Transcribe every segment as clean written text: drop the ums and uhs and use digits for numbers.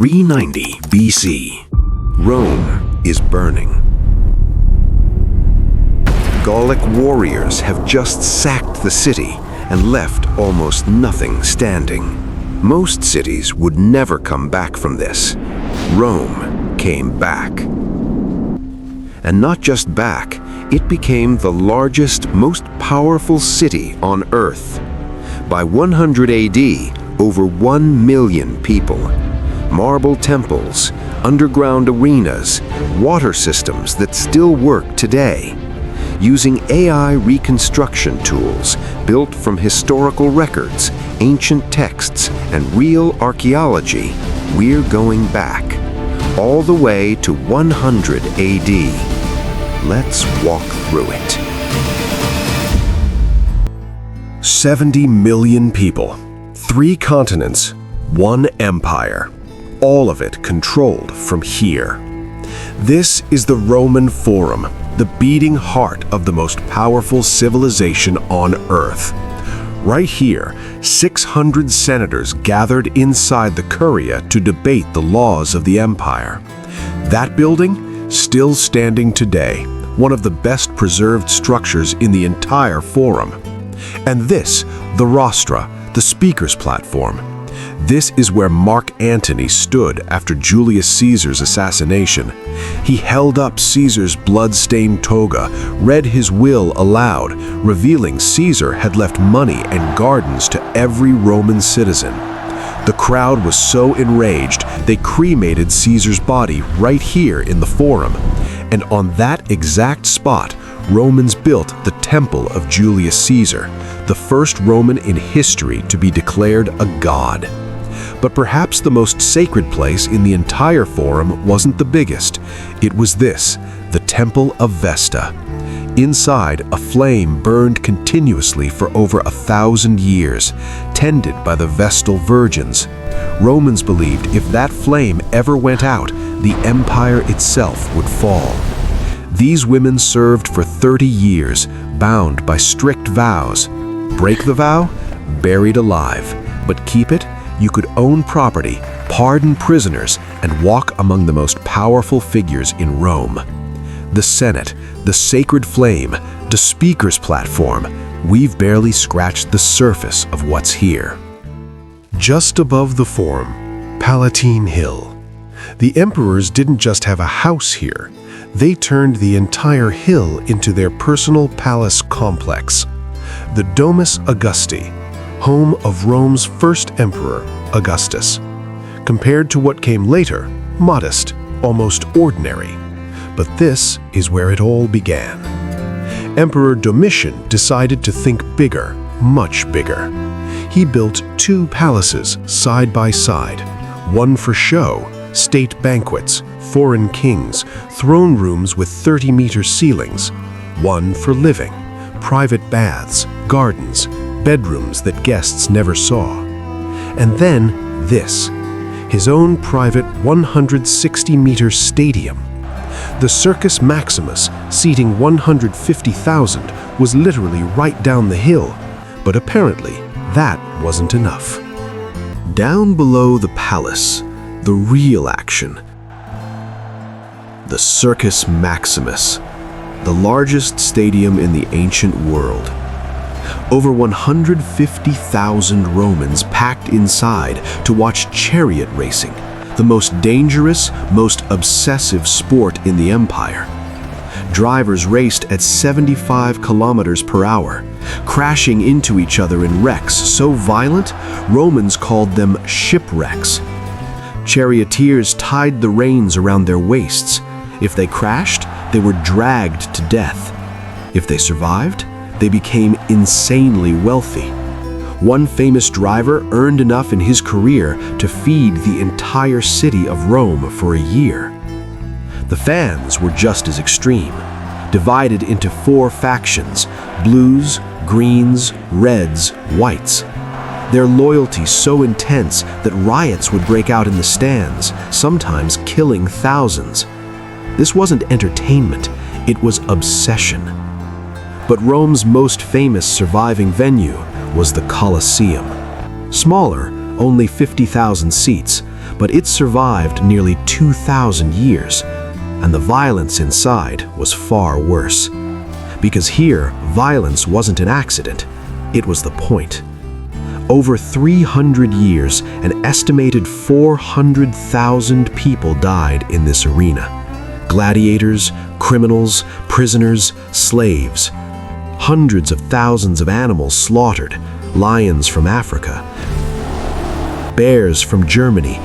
390 BC. Rome is burning. Gallic warriors have just sacked the city and left almost nothing standing. Most cities would never come back from this. Rome came back. And not just back, it became the largest, most powerful city on Earth. By 100 AD, over 1 million people. Marble temples, underground arenas, water systems that still work today. Using AI reconstruction tools built from historical records, ancient texts, and real archaeology, we're going back, all the way to 100 AD. Let's walk through it. 70 million people, 3 continents, 1 empire, all of it controlled from here. This is the Roman Forum, the beating heart of the most powerful civilization on Earth. Right here, 600 senators gathered inside the Curia to debate the laws of the empire. That building, still standing today, one of the best preserved structures in the entire Forum. And this, the rostra, the speaker's platform. This is where Mark Antony stood after Julius Caesar's assassination. He held up Caesar's blood-stained toga, read his will aloud, revealing Caesar had left money and gardens to every Roman citizen. The crowd was so enraged, they cremated Caesar's body right here in the Forum. And on that exact spot, Romans built the Temple of Julius Caesar, the first Roman in history to be declared a god. But perhaps the most sacred place in the entire Forum wasn't the biggest. It was this, the Temple of Vesta. Inside, a flame burned continuously for over 1,000 years, tended by the Vestal Virgins. Romans believed if that flame ever went out, the empire itself would fall. These women served for 30 years, bound by strict vows. Break the vow, buried alive. But keep it, you could own property, pardon prisoners, and walk among the most powerful figures in Rome. The Senate, the sacred flame, the speaker's platform, we've barely scratched the surface of what's here. Just above the Forum, Palatine Hill. The emperors didn't just have a house here, they turned the entire hill into their personal palace complex. The Domus Augusti, home of Rome's first emperor, Augustus. Compared to what came later, modest, almost ordinary. But this is where it all began. Emperor Domitian decided to think bigger, much bigger. He built 2 palaces side by side, one for show, state banquets, foreign kings, throne rooms with 30-meter ceilings, one for living, private baths, gardens, bedrooms that guests never saw. And then this, his own private 160-meter stadium. The Circus Maximus, seating 150,000, was literally right down the hill, but apparently that wasn't enough. Down below the palace, the real action. The Circus Maximus, the largest stadium in the ancient world. Over 150,000 Romans packed inside to watch chariot racing, the most dangerous, most obsessive sport in the empire. Drivers raced at 75 kilometers per hour, crashing into each other in wrecks so violent, Romans called them shipwrecks. Charioteers tied the reins around their waists. If they crashed, they were dragged to death. If they survived, they became insanely wealthy. One famous driver earned enough in his career to feed the entire city of Rome for a year. The fans were just as extreme, divided into 4 factions: blues, greens, reds, whites. Their loyalty so intense that riots would break out in the stands, sometimes killing thousands. This wasn't entertainment, it was obsession. But Rome's most famous surviving venue was the Colosseum. Smaller, only 50,000 seats, but it survived nearly 2,000 years, and the violence inside was far worse. Because here, violence wasn't an accident, it was the point. Over 300 years, an estimated 400,000 people died in this arena. Gladiators, criminals, prisoners, slaves. Hundreds of thousands of animals slaughtered, lions from Africa, bears from Germany,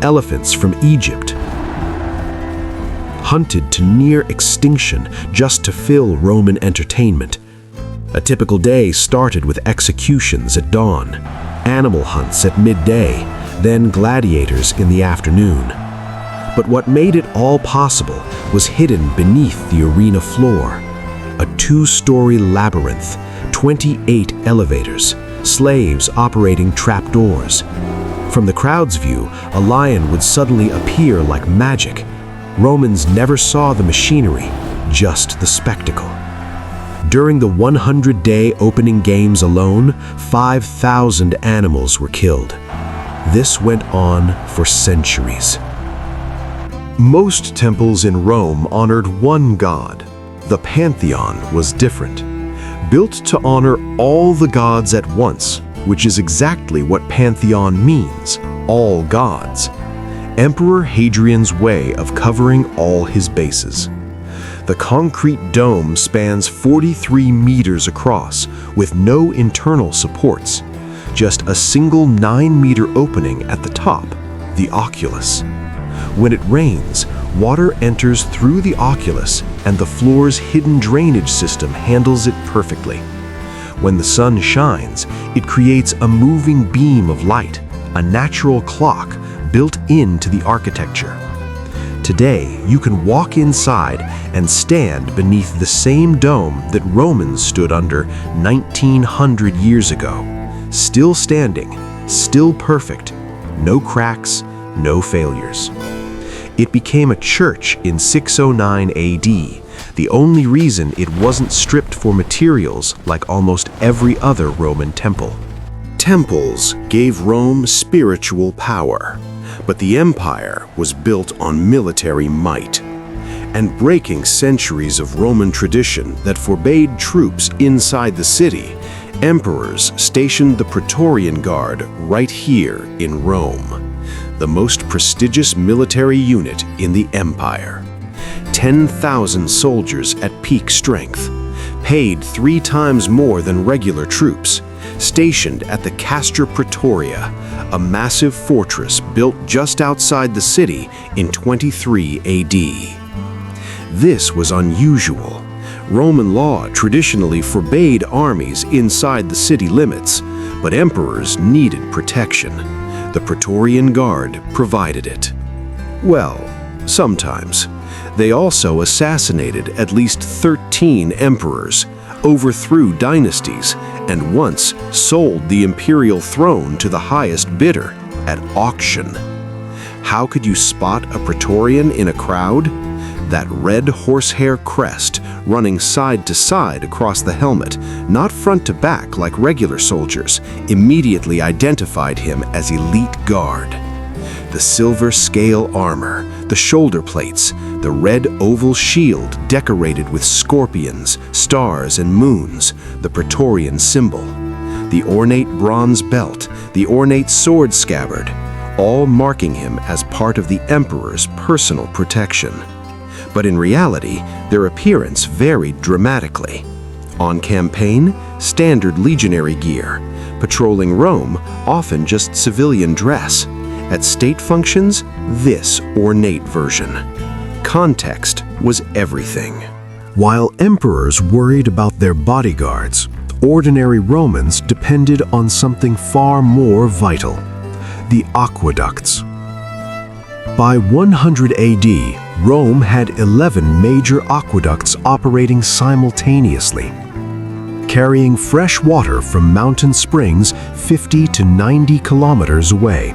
elephants from Egypt, hunted to near extinction just to fill Roman entertainment. A typical day started with executions at dawn, animal hunts at midday, then gladiators in the afternoon. But what made it all possible was hidden beneath the arena floor. A 2-story labyrinth, 28 elevators, slaves operating trapdoors. From the crowd's view, a lion would suddenly appear like magic. Romans never saw the machinery, just the spectacle. During the 100-day opening games alone, 5,000 animals were killed. This went on for centuries. Most temples in Rome honored one god. The Pantheon was different. Built to honor all the gods at once, which is exactly what Pantheon means, all gods. Emperor Hadrian's way of covering all his bases. The concrete dome spans 43 meters across, with no internal supports. Just a single 9-meter opening at the top, the oculus. When it rains, water enters through the oculus, and the floor's hidden drainage system handles it perfectly. When the sun shines, it creates a moving beam of light, a natural clock built into the architecture. Today, you can walk inside and stand beneath the same dome that Romans stood under 1,900 years ago. Still standing, still perfect, no cracks, no failures. It became a church in 609 AD, the only reason it wasn't stripped for materials like almost every other Roman temple. Temples gave Rome spiritual power, but the empire was built on military might. And breaking centuries of Roman tradition that forbade troops inside the city, emperors stationed the Praetorian Guard right here in Rome, the most prestigious military unit in the empire. 10,000 soldiers at peak strength, paid 3 times more than regular troops, stationed at the Castra Praetoria, a massive fortress built just outside the city in 23 AD. This was unusual. Roman law traditionally forbade armies inside the city limits, but emperors needed protection. The Praetorian Guard provided it. Well, sometimes. They also assassinated at least 13 emperors, overthrew dynasties, and once sold the imperial throne to the highest bidder at auction. How could you spot a Praetorian in a crowd? That red horsehair crest running side to side across the helmet, not front to back like regular soldiers, immediately identified him as elite guard. The silver scale armor, the shoulder plates, the red oval shield decorated with scorpions, stars, and moons, the Praetorian symbol. The ornate bronze belt, the ornate sword scabbard, all marking him as part of the emperor's personal protection. But in reality, their appearance varied dramatically. On campaign, standard legionary gear. Patrolling Rome, often just civilian dress. At state functions, this ornate version. Context was everything. While emperors worried about their bodyguards, ordinary Romans depended on something far more vital: the aqueducts. By 100 AD, Rome had 11 major aqueducts operating simultaneously, carrying fresh water from mountain springs 50 to 90 kilometers away,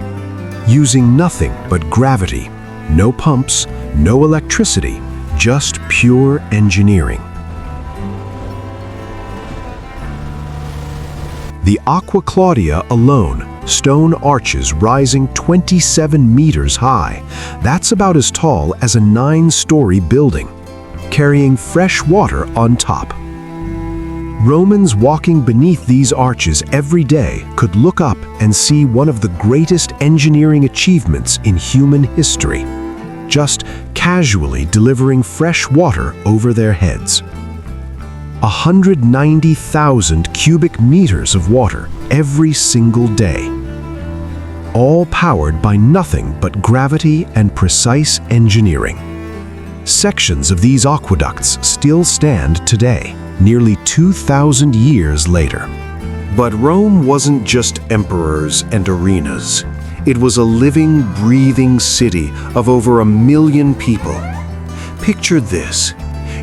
using nothing but gravity, no pumps, no electricity, just pure engineering. The Aqua Claudia alone stone arches rising 27 meters high. That's about as tall as a 9-story building, carrying fresh water on top. Romans walking beneath these arches every day could look up and see one of the greatest engineering achievements in human history, just casually delivering fresh water over their heads. 190,000 cubic meters of water every single day, all powered by nothing but gravity and precise engineering. Sections of these aqueducts still stand today, nearly 2,000 years later. But Rome wasn't just emperors and arenas. It was a living, breathing city of over 1 million people. Picture this.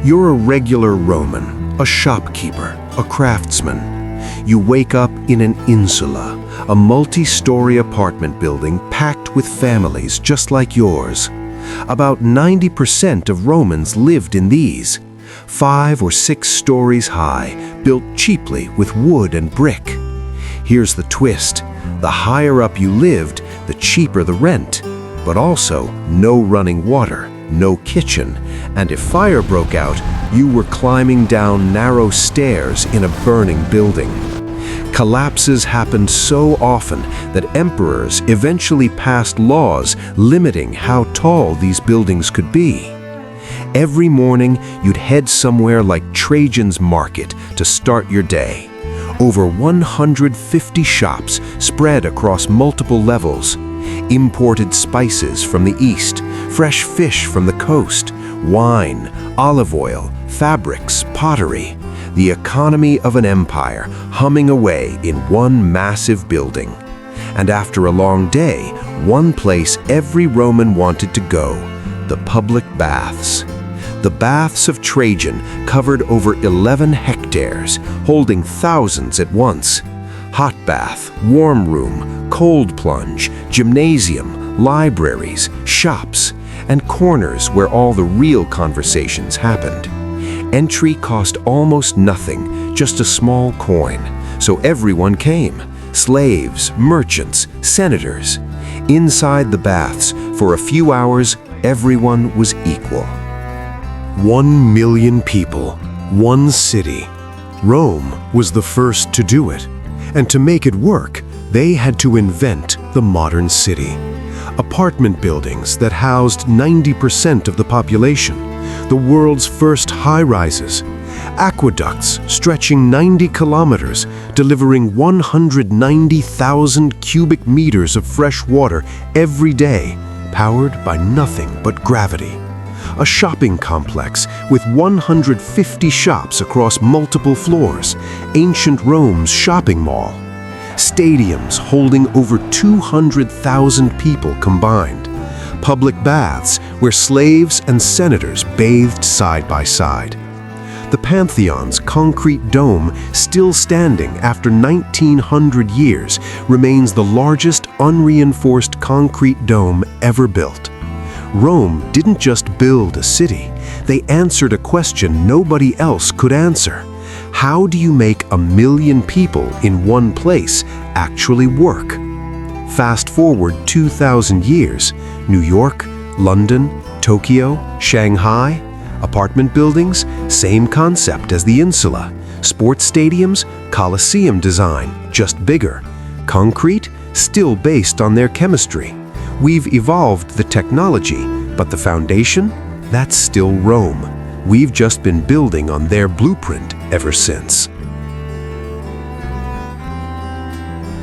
You're a regular Roman, a shopkeeper, a craftsman. You wake up in an insula, a multi-story apartment building packed with families just like yours. About 90% of Romans lived in these, 5 or 6 stories high, built cheaply with wood and brick. Here's the twist. The higher up you lived, the cheaper the rent, but also no running water, no kitchen, and if fire broke out, you were climbing down narrow stairs in a burning building. Collapses happened so often that emperors eventually passed laws limiting how tall these buildings could be. Every morning, you'd head somewhere like Trajan's Market to start your day. Over 150 shops spread across multiple levels. Imported spices from the east, fresh fish from the coast, wine, olive oil, fabrics, pottery. The economy of an empire humming away in one massive building. And after a long day, one place every Roman wanted to go, the public baths. The baths of Trajan covered over 11 hectares, holding thousands at once. Hot bath, warm room, cold plunge, gymnasium, libraries, shops, and corners where all the real conversations happened. Entry cost almost nothing, just a small coin, so everyone came. Slaves, merchants, senators. Inside the baths, for a few hours, everyone was equal. 1 million people, one city. Rome was the first to do it, and to make it work, they had to invent the modern city. Apartment buildings that housed 90% of the population, the world's first high-rises, aqueducts stretching 90 kilometers, delivering 190,000 cubic meters of fresh water every day, powered by nothing but gravity. A shopping complex with 150 shops across multiple floors, ancient Rome's shopping mall. Stadiums holding over 200,000 people combined. Public baths where slaves and senators bathed side by side. The Pantheon's concrete dome, still standing after 1,900 years, remains the largest unreinforced concrete dome ever built. Rome didn't just build a city, they answered a question nobody else could answer. How do you make 1 million people in one place actually work? Fast forward 2,000 years, New York, London, Tokyo, Shanghai, apartment buildings, same concept as the insula. Sports stadiums, Colosseum design, just bigger. Concrete, still based on their chemistry. We've evolved the technology, but the foundation, that's still Rome. We've just been building on their blueprint ever since.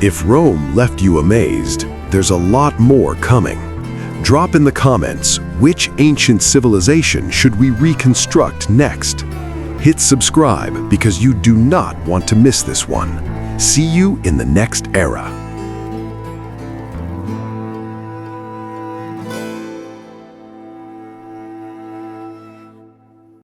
If Rome left you amazed, there's a lot more coming. Drop in the comments, which ancient civilization should we reconstruct next? Hit subscribe because you do not want to miss this one. See you in the next era.